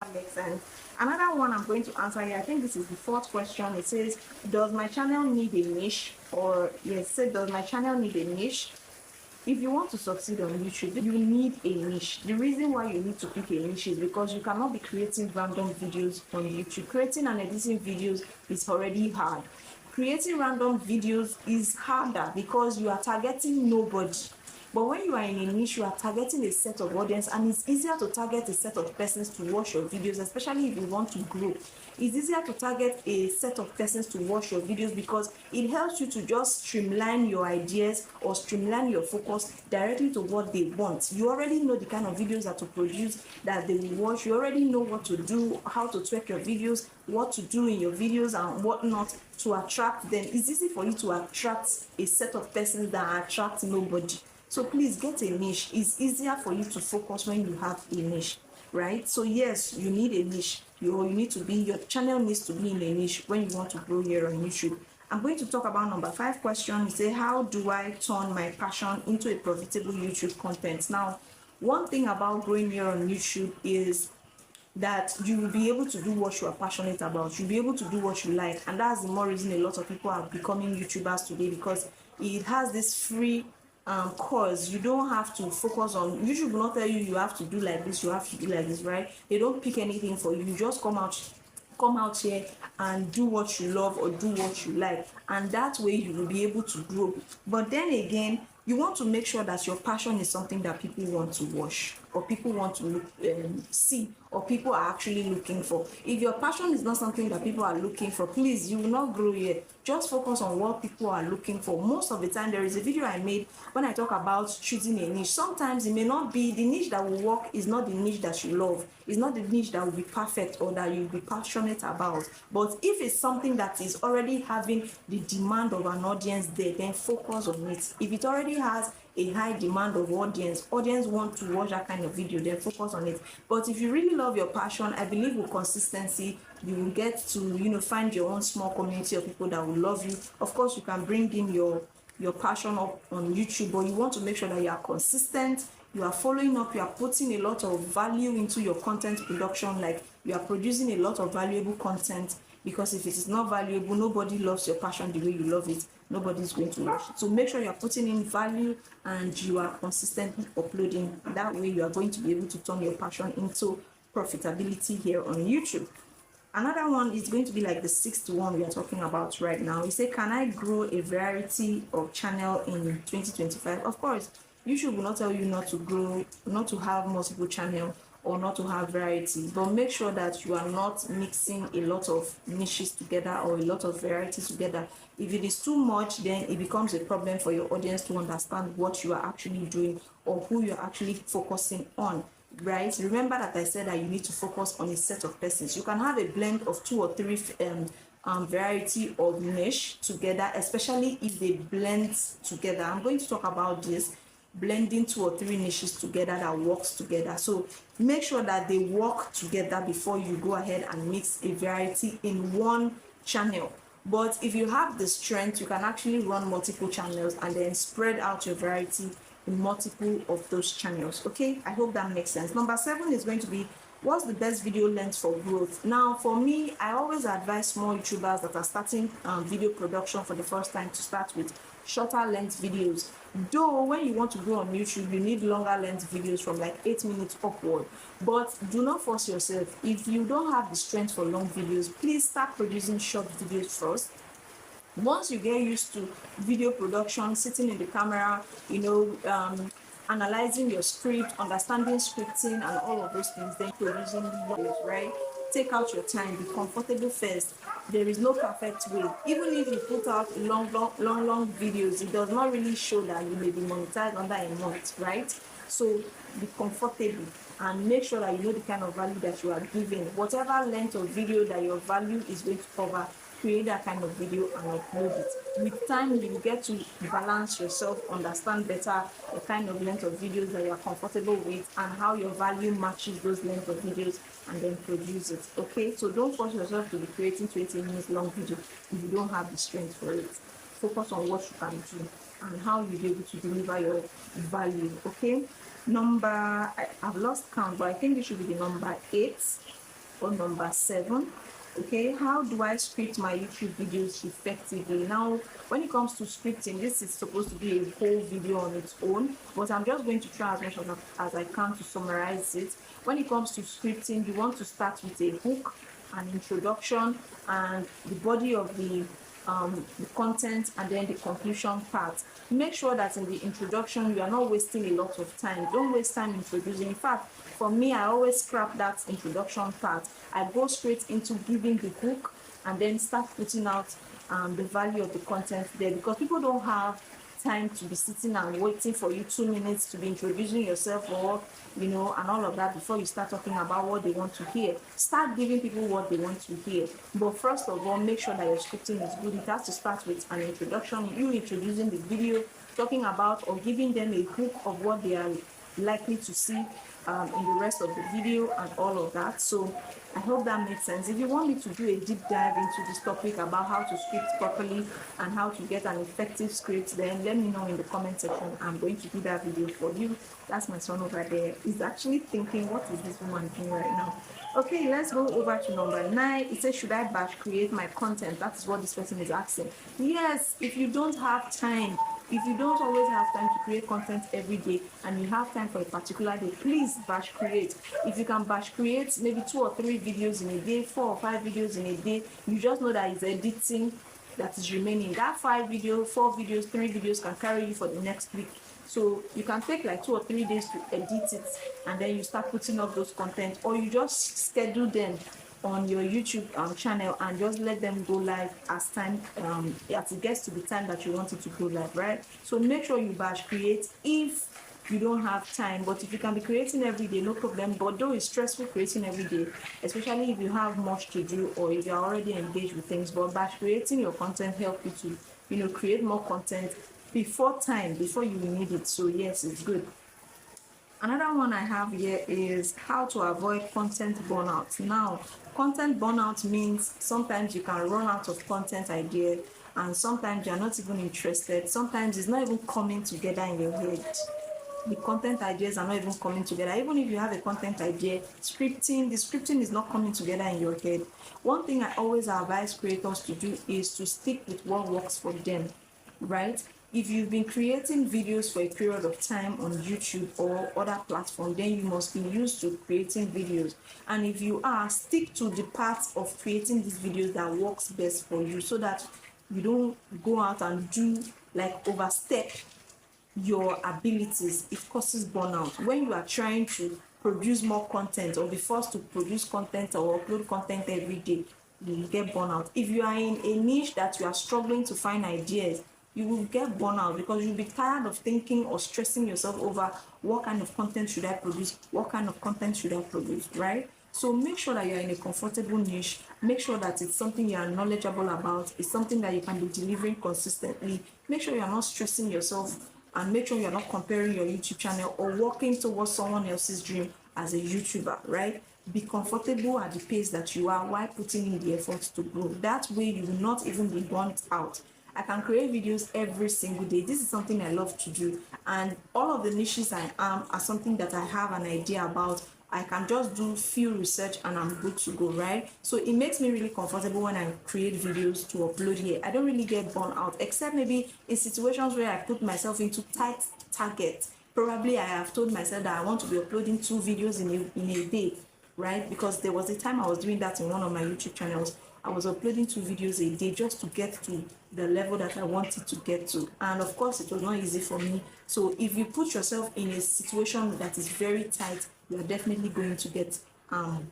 That makes sense. Another one I'm going to answer here, I think this is the fourth question. It says, does my channel need a niche? Or yes, say, does my channel need a niche? If you want to succeed on YouTube, you need a niche. The reason why you need to pick a niche is because you cannot be creating random videos on YouTube. Creating and editing videos is already hard. Creating random videos is harder because you are targeting nobody. But when you are in a niche, you are targeting a set of audience, and it's easier to target a set of persons to watch your videos, especially if you want to grow. It's easier to target a set of persons to watch your videos because it helps you to just streamline your ideas or streamline your focus directly to what they want. You already know the kind of videos that to produce that they will watch. You already know what to do, how to tweak your videos, what to do in your videos and what not to attract them. It's easy for you to attract a set of persons that attract nobody. So please get a niche. It's easier for you to focus when you have a niche, right? So yes, you need a niche. You need to be, your channel needs to be in a niche when you want to grow here on YouTube. I'm going to talk about number 5 question. You say, how do I turn my passion into a profitable YouTube content? Now, one thing about growing here on YouTube is that you will be able to do what you are passionate about. You'll be able to do what you like, and that's the more reason a lot of people are becoming YouTubers today, because it has this free course. You don't have to focus on, YouTube will not tell you have to do like this, you have to do like this, right? They don't pick anything for you. You just come out here and do what you love or do what you like, and that way you will be able to grow. But then again, you want to make sure that your passion is something that people want to watch or people want to see, or people are actually looking for. If your passion is not something that people are looking for, please, you will not grow here. Just focus on what people are looking for. Most of the time, there is a video I made when I talk about choosing a niche. Sometimes it may not be the niche that will work, is not the niche that you love, it's not the niche that will be perfect or that you'll be passionate about. But if it's something that is already having the demand of an audience there, then focus on it. If it already has a high demand of audience want to watch that kind of video, then focus on it. But if you really love your passion, I believe with consistency you will get to find your own small community of people that will love you. Of course, you can bring in your passion up on YouTube, but you want to make sure that you are consistent, you are following up, you are putting a lot of value into your content production, like you are producing a lot of valuable content. Because if it is not valuable, nobody loves your passion the way you love it. Nobody is going to watch it. So make sure you are putting in value and you are consistently uploading. That way you are going to be able to turn your passion into profitability here on YouTube. Another one is going to be like the 6th one we are talking about right now. You say, can I grow a variety of channel in 2025? Of course, YouTube will not tell you not to grow, not to have multiple channels or not to have variety, but make sure that you are not mixing a lot of niches together or a lot of variety together. If it is too much, then it becomes a problem for your audience to understand what you are actually doing or who you're actually focusing on, right? Remember that I said that you need to focus on a set of persons. You can have a blend of 2 or 3 variety of niche together, especially if they blend together. I'm going to talk about this, blending 2 or 3 niches together that works together. So make sure that they work together before you go ahead and mix a variety in one channel. But if you have the strength, you can actually run multiple channels and then spread out your variety in multiple of those channels. Okay, I hope that makes sense. Number 7 is going to be, what's the best video length for growth? Now, for me, I always advise small YouTubers that are starting video production for the first time to start with shorter length videos. Though when you want to grow on YouTube, you need longer length videos from like 8 minutes upward. But do not force yourself. If you don't have the strength for long videos, please start producing short videos first. Once you get used to video production, sitting in the camera, analyzing your script, understanding scripting and all of those things, then producing videos, right? Take out your time, be comfortable first. There is no perfect way. Even if you put out long videos, it does not really show that you may be monetized under a month, right? So be comfortable and make sure that you know the kind of value that you are giving. Whatever length of video that your value is going to cover, create that kind of video and upload it. With time, you will get to balance yourself, understand better the kind of length of videos that you are comfortable with and how your value matches those length of videos, and then produce it. Okay, so don't force yourself to be creating 20 minutes long video if you don't have the strength for it. Focus on what you can do and how you'll be able to deliver your value. Okay, I've lost count, but I think it should be the number 8. or number 7. Okay, how do I script my YouTube videos effectively? Now, when it comes to scripting, this is supposed to be a whole video on its own, but I'm just going to try as much as I can to summarize it. When it comes to scripting, you want to start with a hook, an introduction, and the body of the content, and then the conclusion part. Make sure that in the introduction you are not wasting a lot of time. Don't waste time introducing. In fact, for me, I always scrap that introduction part. I go straight into giving the hook and then start putting out the value of the content there, because people don't have time to be sitting and waiting for you 2 minutes to be introducing yourself, or and all of that before you start talking about what they want to hear. Start giving people what they want to hear. But first of all, make sure that your scripting is good. It has to start with an introduction, you introducing the video, talking about or giving them a hook of what they are likely to see in the rest of the video and all of that. So I hope that makes sense. If you want me to do a deep dive into this topic about how to script properly and how to get an effective script, then let me know in the comment section. I'm going to do that video for you. That's my son over there. He's actually thinking, what is this woman doing right now? Okay, let's go over to number 9. It says, should I batch create my content? That is what this person is asking. Yes, if you don't have time, if you don't always have time to create content every day and you have time for a particular day, please batch create. If you can batch create maybe 2 or 3 videos in a day, 4 or 5 videos in a day, you just know that it's editing that is remaining. That 5 videos, 4 videos, 3 videos can carry you for the next week. So you can take like 2 or 3 days to edit it, and then you start putting up those content, or you just schedule them on your YouTube channel and just let them go live as it gets to the time that you want it to go live, right? So make sure you batch create if you don't have time. But if you can be creating every day, no problem. But though it's stressful creating every day, especially if you have much to do or if you're already engaged with things, but batch creating your content help you to create more content before you need it. So yes, it's good. Another one I have here is how to avoid content burnout. Now, content burnout means sometimes you can run out of content idea, and sometimes you're not even interested. Sometimes it's not even coming together in your head. The content ideas are not even coming together. Even if you have a content idea, the scripting is not coming together in your head. One thing I always advise creators to do is to stick with what works for them, right? If you've been creating videos for a period of time on YouTube or other platforms, then you must be used to creating videos. And if you are, stick to the parts of creating these videos that works best for you, so that you don't go out and do like overstep your abilities. It causes burnout. When you are trying to produce more content or be forced to produce content or upload content every day, you will get burnout. If you are in a niche that you are struggling to find ideas, you will get burnout, because you'll be tired of thinking or stressing yourself over what kind of content should I produce, right? So make sure that you're in a comfortable niche. Make sure that it's something you are knowledgeable about. It's something that you can be delivering consistently. Make sure you're not stressing yourself, and make sure you're not comparing your YouTube channel or working towards someone else's dream as a YouTuber, right? Be comfortable at the pace that you are while putting in the effort to grow. That way you will not even be burnt out. I can create videos every single day. This is something I love to do, and all of the niches I am are something that I have an idea about. I can just do few research and I'm good to go, right? So it makes me really comfortable when I create videos to upload here. I don't really get burnt out, except maybe in situations where I put myself into tight targets. Probably I have told myself that I want to be uploading 2 videos in a day, right? Because there was a time I was doing that in one of my YouTube channels. I was uploading 2 videos a day just to get to the level that I wanted to get to. And of course, it was not easy for me. So if you put yourself in a situation that is very tight, you're definitely going to get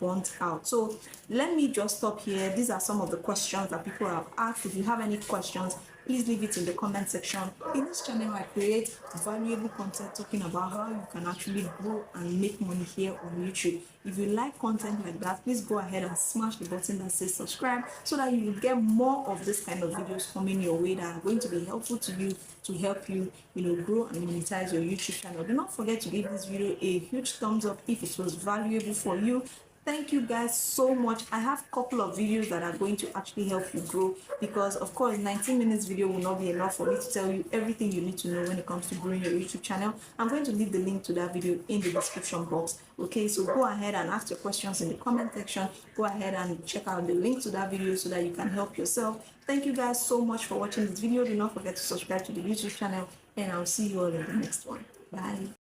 burnt out. So let me just stop here. These are some of the questions that people have asked. If you have any questions, please leave it in the comment section. In this channel, I create valuable content talking about how you can actually grow and make money here on YouTube. If you like content like that, please go ahead and smash the button that says subscribe, so that you will get more of this kind of videos coming your way that are going to be helpful to you, to help you, grow and monetize your YouTube channel. Do not forget to give this video a huge thumbs up if it was valuable for you. Thank you guys so much. I have a couple of videos that are going to actually help you grow, because of course 19 minutes video will not be enough for me to tell you everything you need to know when it comes to growing your YouTube channel. I'm going to leave the link to that video in the description box. Okay, so go ahead and ask your questions in the comment section. Go ahead and check out the link to that video so that you can help yourself. Thank you guys so much for watching this video. Do not forget to subscribe to the YouTube channel, and I'll see you all in the next one. Bye.